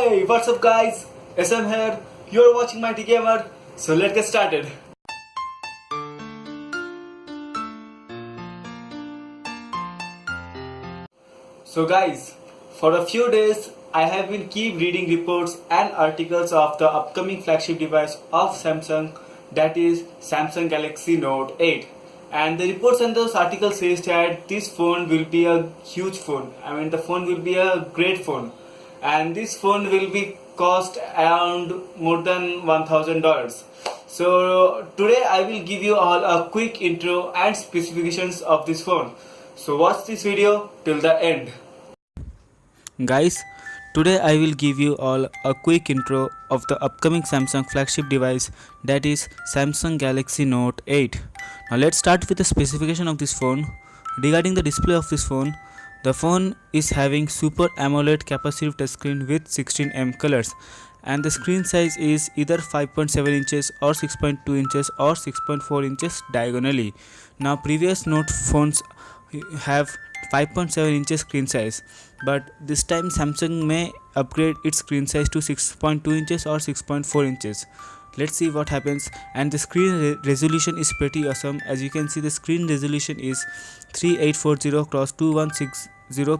Hey, what's up guys? SM here. You're watching Mighty Gamer. So let's get started. So guys, for a few days I have been keep reading reports and articles of the upcoming flagship device of Samsung, that is Samsung Galaxy Note 8. And the reports and those articles says that this phone will be a huge phone. I mean the phone will be a great phone. And this phone will be cost around more than $1,000. So today I will give you all a quick intro and specifications of this phone. So watch this video till the end. Guys, today I will give you all a quick intro of the upcoming Samsung flagship device, that is Samsung Galaxy Note 8. Now let's start with the specification of this phone. Regarding the display of this phone, the phone is having Super AMOLED capacitive touchscreen with 16 colors, and the screen size is either 5.7 inches or 6.2 inches or 6.4 inches diagonally. Now previous Note phones have 5.7 inches screen size, but this time Samsung may upgrade its screen size to 6.2 inches or 6.4 inches. Let's see what happens. And the screen resolution is pretty awesome. As you can see, the screen resolution is 3840 x 2160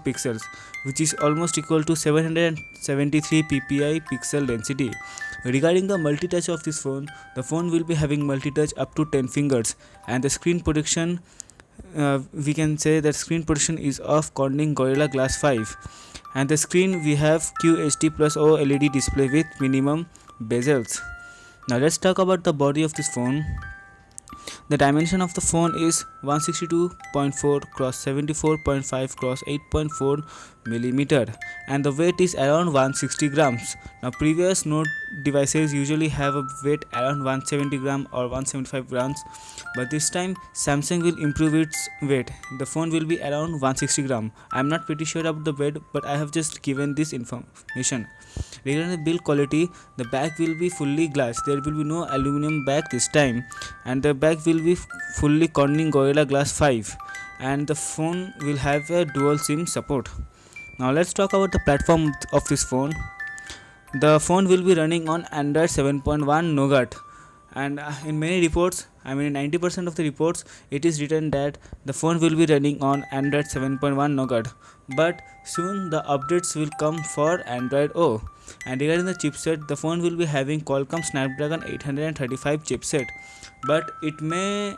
pixels, which is almost equal to 773 ppi pixel density. Regarding the multi-touch of this phone, the phone will be having multi-touch up to 10 fingers, and the screen protection, we can say that screen protection is of Corning Gorilla Glass 5, and the screen we have QHD plus OLED display with minimum bezels. Now let's talk about the body of this phone. The dimension of the phone is 162.4 x 74.5 x 8.4 millimeter, and the weight is around 160 grams. Now previous Note devices usually have a weight around 170 gram or 175 grams, but this time Samsung will improve its weight. The phone will be around 160 gram. I am not pretty sure about the weight, but I have just given this information. Regarding the build quality, the back will be fully glass. There will be no aluminum back this time, and the back will be fully Corning Gorilla Glass 5, and the phone will have a dual SIM support. Now let's talk about the platform of this phone. The phone will be running on Android 7.1 Nougat, and in many reports, I mean 90% of the reports, it is written that the phone will be running on Android 7.1 Nougat, but soon the updates will come for Android O. And regarding the chipset, the phone will be having Qualcomm Snapdragon 835 chipset, but it may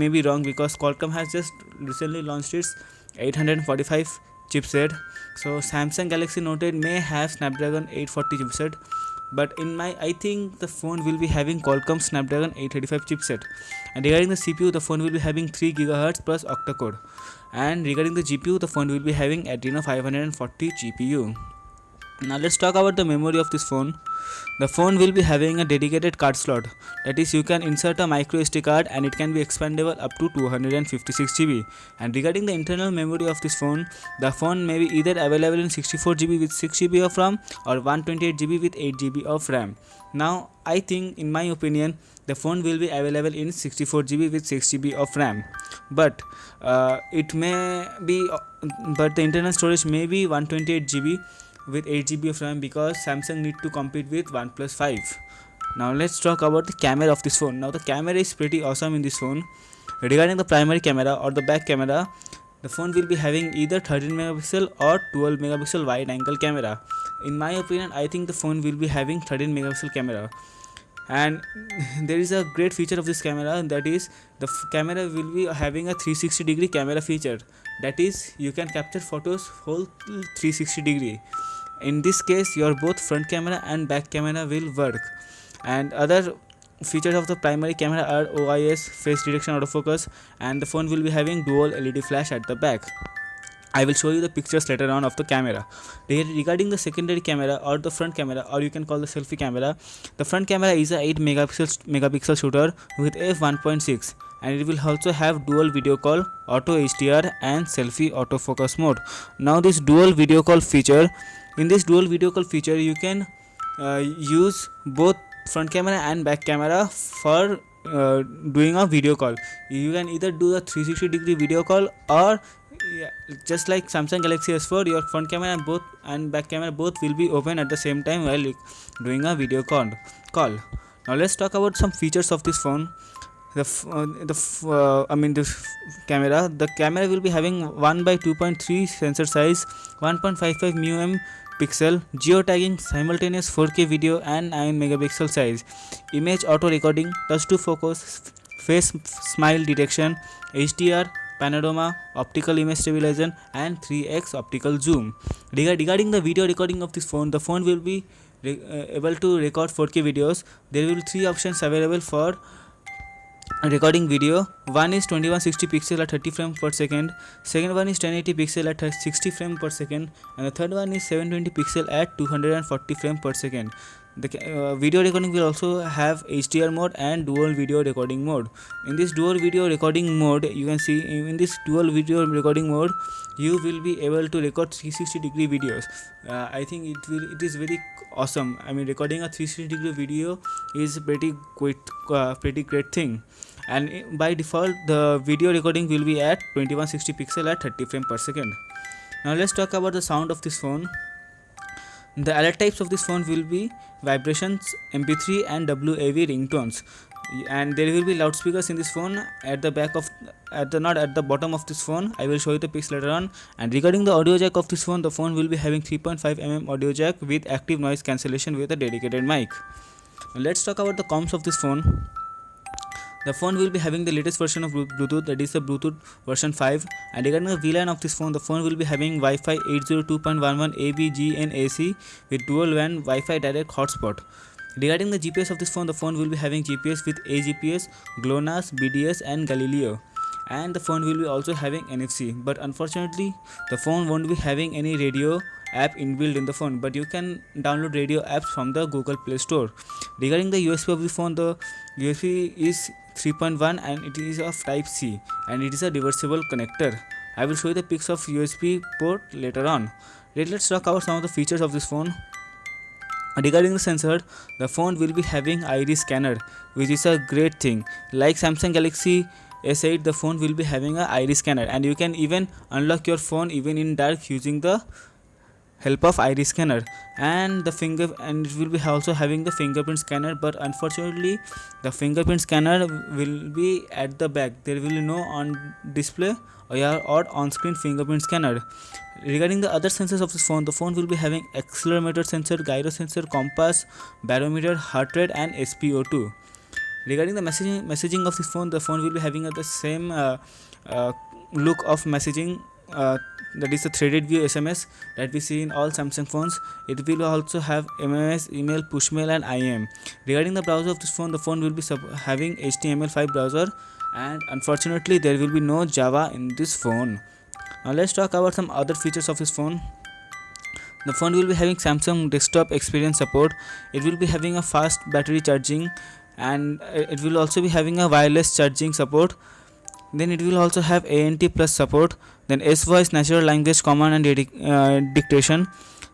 be wrong, because Qualcomm has just recently launched its 845 chipset. So Samsung Galaxy Note 8 may have Snapdragon 840 chipset, but I think the phone will be having Qualcomm Snapdragon 835 chipset. And regarding the CPU, the phone will be having 3 GHz plus octa-core. And regarding the GPU, the phone will be having Adreno 540 GPU. Now let's talk about the memory of this phone. The phone will be having a dedicated card slot, that is you can insert a micro SD card and it can be expandable up to 256 GB. And regarding the internal memory of this phone, the phone may be either available in 64 GB with 6 GB of RAM or 128 GB with 8 GB of RAM. Now I think, in my opinion, the phone will be available in 64 GB with 6 GB of RAM, but the internal storage may be 128 GB with 8 GB of RAM, because Samsung need to compete with OnePlus 5. Now let's talk about the camera of this phone. Now the camera is pretty awesome in this phone. Regarding the primary camera or the back camera, the phone will be having either 13 megapixel or 12 megapixel wide angle camera. In my opinion, I think the phone will be having 13 megapixel camera. And there is a great feature of this camera, that is the camera will be having a 360 degree camera feature, that is you can capture photos whole 360 degree. In this case, your both front camera and back camera will work. And other features of the primary camera are OIS, face detection autofocus, and the phone will be having dual LED flash at the back. I will show you the pictures later on of the camera. Regarding the secondary camera or the front camera, or you can call the selfie camera, the front camera is a 8 megapixel shooter with f1.6, and it will also have dual video call, auto HDR, and selfie autofocus mode. Now this dual video call feature, you can use both front camera and back camera for doing a video call. You can either do a 360 degree video call, or Yeah, just like Samsung Galaxy S4, your front camera and back camera both will be open at the same time while doing a video call. Now let's talk about some features of this phone. The camera. The camera will be having 1 by 2.3 sensor size, 1.55 mm pixel, geotagging, simultaneous 4K video and 9 megapixel size, image auto recording, touch to focus, face smile detection, HDR, panorama, optical image stabilization and 3x optical zoom. Regarding the video recording of this phone, the phone will be able to record 4K videos. There will be 3 options available for recording video. One is 2160 pixel at 30 frames per second, second one is 1080 pixel at 60 frames per second, and the third one is 720 pixel at 240 frames per second. The video recording will also have HDR mode and dual video recording mode. In this dual video recording mode, you can see in this dual video recording mode, you will be able to record 360-degree videos. I think it is very awesome. I mean, recording a 360-degree video is pretty great thing. And by default, the video recording will be at 2160 pixel at 30 frames per second. Now let's talk about the sound of this phone. The alert types of this phone will be vibrations, MP3 and WAV ringtones, and there will be loudspeakers in this phone at the bottom of this phone. I will show you the pics later on. And regarding the audio jack of this phone, the phone will be having 3.5 mm audio jack with active noise cancellation with a dedicated mic. Now let's talk about the comms of this phone. The phone will be having the latest version of Bluetooth, that is the Bluetooth version 5. And regarding the VLAN of this phone, the phone will be having Wi-Fi 802.11 ABGNAC with dual WAN Wi-Fi direct hotspot. Regarding the GPS of this phone, the phone will be having GPS with AGPS, GLONASS, BDS and Galileo. And the phone will be also having NFC, but unfortunately the phone won't be having any radio app inbuilt in the phone, but you can download radio apps from the Google Play Store. Regarding the USB of the phone, the USB is 3.1 and it is of type C and it is a reversible connector. I will show you the pics of USB port later on. Let's talk about some of the features of this phone. Regarding the sensor, the phone will be having iris scanner, which is a great thing. Like Samsung Galaxy S8, the phone will be having a iris scanner, and you can even unlock your phone even in dark using the help of iris scanner. And it will be also having the fingerprint scanner, but unfortunately the fingerprint scanner will be at the back. There will be no on display or on-screen fingerprint scanner. Regarding the other sensors of this phone, the phone will be having accelerometer sensor, gyro sensor, compass, barometer, heart rate and SpO2. Regarding the messaging of this phone, the phone will be having the same look of messaging, that is the threaded view SMS that we see in all Samsung phones. It will also have MMS, email, pushmail and IM. Regarding the browser of this phone, the phone will be having HTML5 browser, and unfortunately there will be no Java in this phone. Now let's talk about some other features of this phone. The phone will be having Samsung desktop experience support. It will be having a fast battery charging, and it will also be having a wireless charging support. Then it will also have ANT plus support, then S-Voice, natural language command and dictation.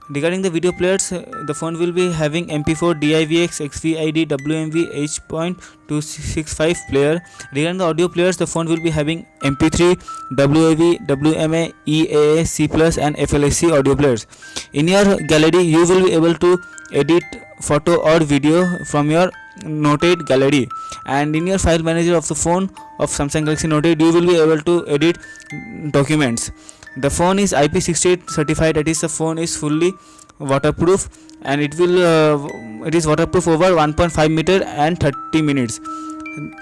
Regarding the video players, the phone will be having MP4, DIVX, XVID, WMV, H.265 player. Regarding the audio players, the phone will be having MP3, WAV, WMA, EAA, C+, and FLAC audio players. In your gallery, you will be able to edit photo or video from your Note 8 gallery, and in your file manager of the phone of Samsung Galaxy Note 8, you will be able to edit documents. The phone is IP68 certified, that is the phone is fully waterproof, and it is waterproof over 1.5 meter and 30 minutes.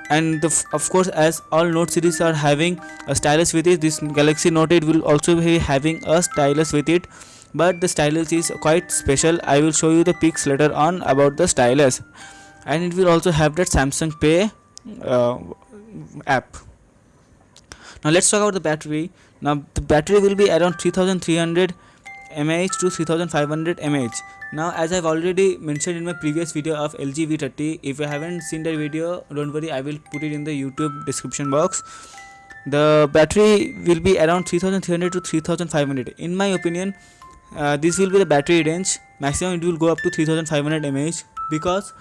And of course, as all Note series are having a stylus with it, this Galaxy Note 8 will also be having a stylus with it, but the stylus is quite special. I will show you the pics later on about the stylus. And it will also have that Samsung Pay app. Now let's talk about the battery. Now the battery will be around 3300 mAh to 3500 mAh. Now, as I've already mentioned in my previous video of LG V30, if you haven't seen that video, don't worry, I will put it in the YouTube description box. The battery will be around 3300 to 3500. In my opinion, this will be the battery range. Maximum it will go up to 3500 mAh, because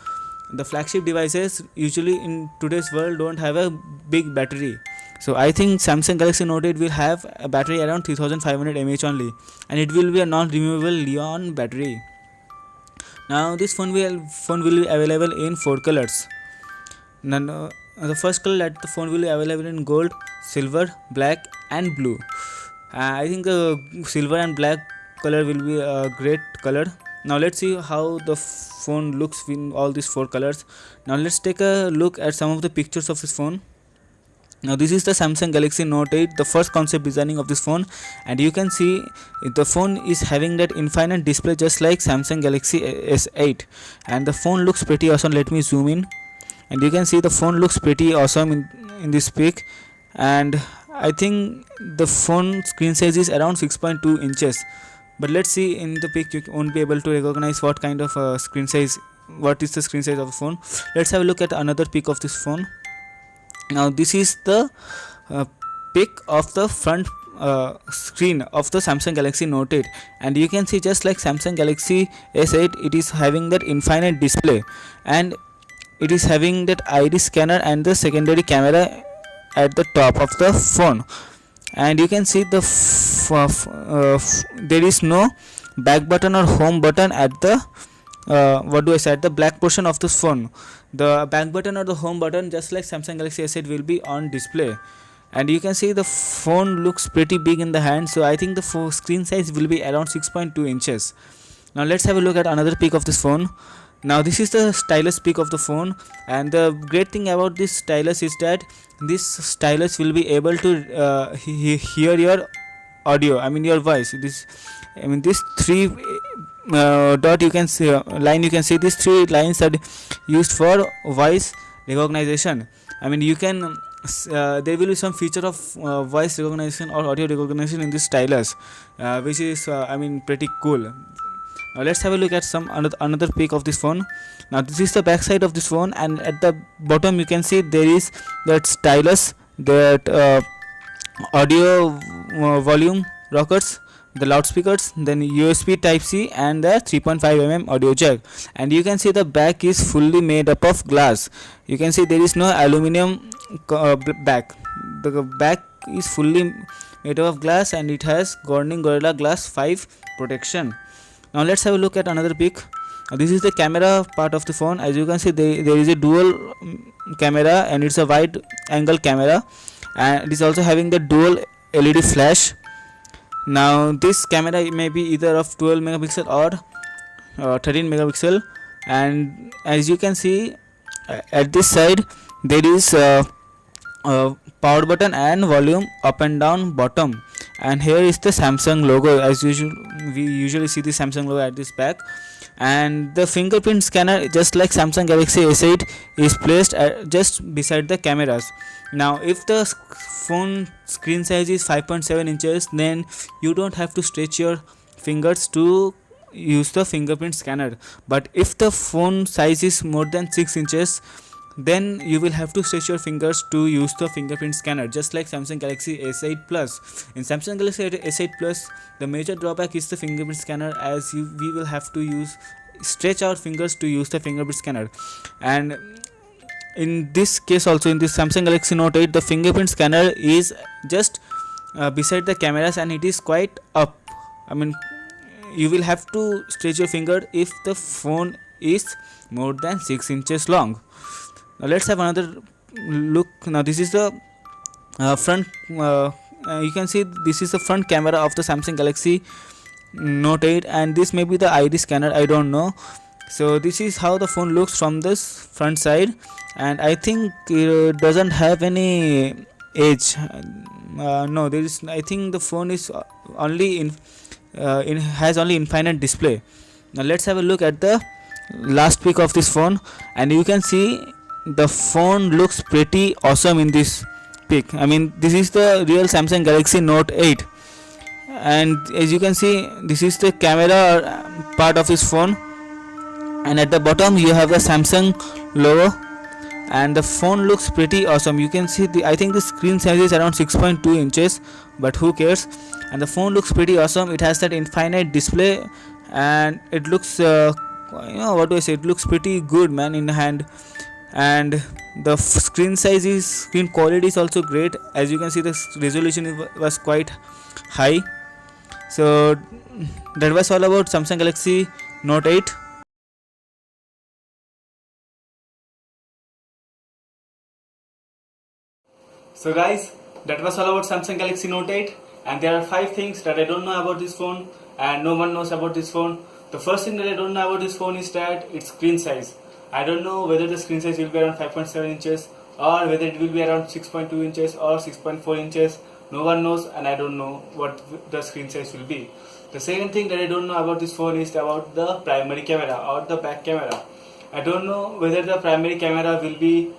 the flagship devices usually in today's world don't have a big battery. So I think Samsung Galaxy Note 8 will have a battery around 3500 mAh only, and it will be a non-removable Li-ion battery. Now this phone will be available in 4 colors. Now, the first color that the phone will be available in gold, silver, black, and blue. I think the silver and black color will be a great color. Now let's see how the phone looks in all these 4 colors. Now let's take a look at some of the pictures of this phone. Now this is the Samsung Galaxy Note 8, the first concept designing of this phone, and you can see the phone is having that infinite display just like Samsung Galaxy S8, and the phone looks pretty awesome. Let me zoom in, and you can see the phone looks pretty awesome in this pic. And I think the phone screen size is around 6.2 inches, but let's see in the pic you won't be able to recognize what kind of screen size, what is the screen size of the phone. Let's have a look at another pic of this phone. Now this is the uh, pic of the front screen of the Samsung Galaxy Note 8, and you can see just like Samsung Galaxy S8, it is having that infinite display, and it is having that iris scanner and the secondary camera at the top of the phone. And you can see the there is no back button or home button at the at the black portion of this phone. The back button or the home button, just like Samsung Galaxy S8, will be on display. And you can see the phone looks pretty big in the hand, so I think the screen size will be around 6.2 inches. Now let's have a look at another pic of this phone. Now this is the stylus pic of the phone, and the great thing about this stylus is that this stylus will be able to hear your audio, I mean your voice. This three dot you can see line, you can see these 3 lines are used for voice recognition. I mean you can there will be some feature of voice recognition or audio recognition in this stylus, which is pretty cool. Now let's have a look at some another pic of this phone. Now this is the back side of this phone, and at the bottom you can see there is that stylus, that audio volume rockers, the loudspeakers, then USB type C, and the 3.5mm audio jack. And you can see the back is fully made up of glass. You can see there is no aluminum back. The back is fully made up of glass, and it has Corning Gorilla Glass 5 protection. Now let's have a look at another pic. This is the camera part of the phone. As you can see, there is a dual camera, and it's a wide angle camera, and it is also having the dual LED flash. Now this camera may be either of 12 megapixel or 13 megapixel, and as you can see at this side there is a power button and volume up and down bottom, and here is the Samsung logo. As usual, we usually see the Samsung logo at this back, and the fingerprint scanner, just like Samsung Galaxy S8, is placed just beside the cameras. Now if the phone screen size is 5.7 inches, then you don't have to stretch your fingers to use the fingerprint scanner. But if the phone size is more than 6 inches, then you will have to stretch your fingers to use the fingerprint scanner, just like Samsung Galaxy S8 Plus. In Samsung Galaxy S8 Plus, the major drawback is the fingerprint scanner, as we will have to stretch our fingers to use the fingerprint scanner. And in this case also, in this Samsung Galaxy Note 8, the fingerprint scanner is just beside the cameras, and it is quite up. You will have to stretch your finger if the phone is more than 6 inches long. Now let's have another look. Now this is the front you can see this is the front camera of the Samsung Galaxy Note 8, and this may be the iris scanner, I don't know. So this is how the phone looks from this front side, and I think it doesn't have any edge. No, there is. I think the phone is only has only infinite display. Now let's have a look at the last pic of this phone, and you can see the phone looks pretty awesome in this pic. This is the real Samsung Galaxy Note 8, and as you can see, this is the camera part of this phone, and at the bottom you have the Samsung logo, and the phone looks pretty awesome. You can see I think the screen size is around 6.2 inches, but who cares. And the phone looks pretty awesome. It has that infinite display, and it looks it looks pretty good, man, in the hand. and the screen quality is also great. As you can see, the resolution was quite high. So that was all about Samsung Galaxy Note 8. So guys, that was all about Samsung Galaxy Note 8, and there are 5 things that I don't know about this phone and no one knows about this phone. The first thing that I don't know about this phone is that its screen size. I don't know whether the screen size will be around 5.7 inches or whether it will be around 6.2 inches or 6.4 inches. No one knows, and I don't know what the screen size will be. The second thing that I don't know about this phone is about the primary camera or the back camera. I don't know whether the primary camera will be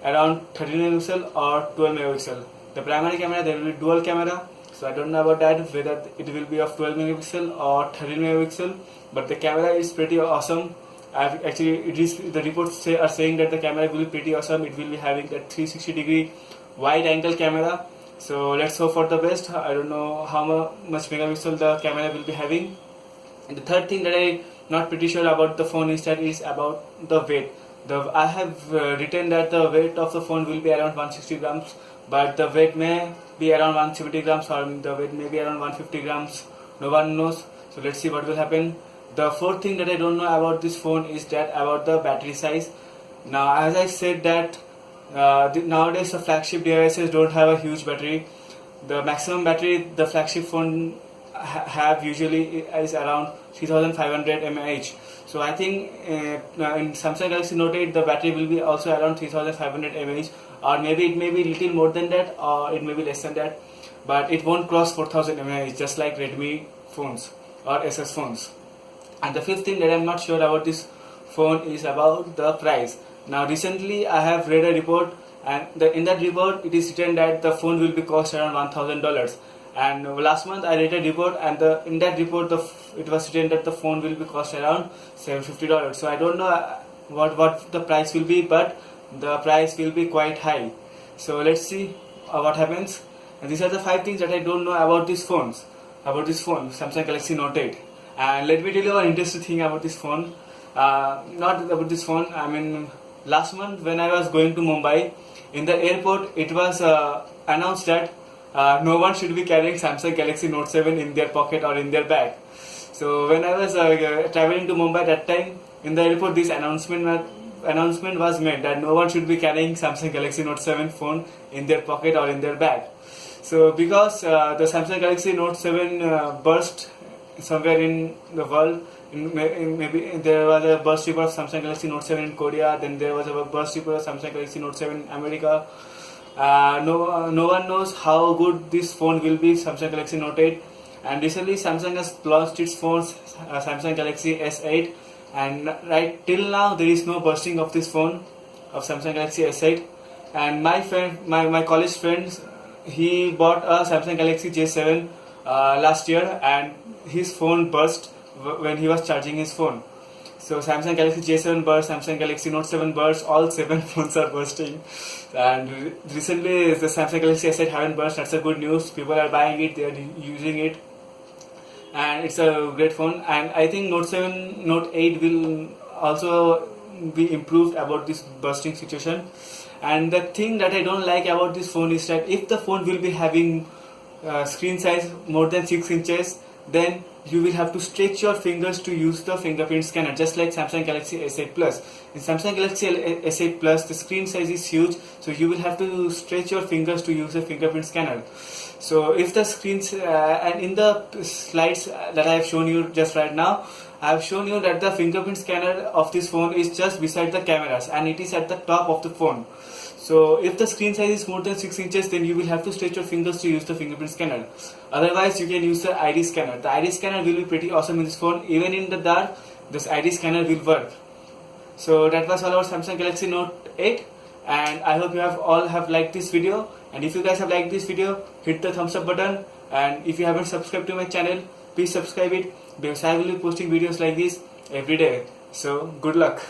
around 13 megapixel or 12 megapixel. The primary camera, there will be dual camera, so I don't know about that whether it will be of 12 megapixel or 13 megapixel, but the camera is pretty awesome. The reports are saying that the camera will be pretty awesome. It will be having that 360-degree wide angle camera. So let's hope for the best. I don't know how much megapixel the camera will be having. And the third thing that I'm not pretty sure about the phone is about the weight. I have written that the weight of the phone will be around 160 grams, but the weight may be around 170 grams or the weight may be around 150 grams. No one knows. So let's see what will happen. The fourth thing that I don't know about this phone is that about the battery size. Now, as I said that nowadays the flagship devices don't have a huge battery. The maximum battery the flagship phone have usually is around 3500 mAh. So I think in Samsung Galaxy Note 8 the battery will be also around 3500 mAh, or maybe it may be little more than that or it may be less than that, but it won't cross 4000 mAh just like Redmi phones or SS phones. And the fifth thing that I'm not sure about this phone is about the price. Now recently I have read a report, and in that report it is written that the phone will be cost around $1000. And last month I read a report, and in that report it was written that the phone will be cost around $750. So I don't know what the price will be, but the price will be quite high. So let's see what happens. And these are the 5 things that I don't know about this phone, Samsung Galaxy Note 8. And let me tell you one interesting thing about this phone. Not about this phone, I mean, last month when I was going to Mumbai, in the airport it was announced that no one should be carrying Samsung Galaxy Note 7 in their pocket or in their bag. So when I was traveling to Mumbai that time, in the airport this announcement was made that no one should be carrying Samsung Galaxy Note 7 phone in their pocket or in their bag. So because the Samsung Galaxy Note 7 burst somewhere in the world, maybe there was a burst report of Samsung Galaxy Note 7 in Korea, then there was a burst report of Samsung Galaxy Note 7 in America. No one knows how good this phone will be, Samsung Galaxy Note 8. And recently Samsung has launched its phones, Samsung Galaxy S8, and right till now there is no bursting of this phone of Samsung Galaxy S8. And my college friends, he bought a Samsung Galaxy J7 last year, and his phone burst when he was charging his phone. So Samsung Galaxy J7 burst, Samsung Galaxy Note 7 burst, all 7 phones are bursting. And recently the Samsung Galaxy S8 haven't burst. That's a good news. People are buying it, they are using it, and it's a great phone. And I think Note 8 will also be improved about this bursting situation. And the thing that I don't like about this phone is that if the phone will be having screen size more than 6 inches, then you will have to stretch your fingers to use the fingerprint scanner, just like Samsung Galaxy S8 Plus. In Samsung Galaxy S8 Plus, the screen size is huge, so you will have to stretch your fingers to use the fingerprint scanner. So if the screens, and in the slides that I have shown you just right now, I have shown you that the fingerprint scanner of this phone is just beside the cameras, and it is at the top of the phone. So if the screen size is more than 6 inches, then you will have to stretch your fingers to use the fingerprint scanner. Otherwise, you can use the ID scanner. The ID scanner will be pretty awesome in this phone. Even in the dark, this ID scanner will work. So that was all about Samsung Galaxy Note 8. And I hope you all have liked this video. And if you guys have liked this video, hit the thumbs up button. And if you haven't subscribed to my channel, please subscribe it, because I will be posting videos like this every day. So good luck.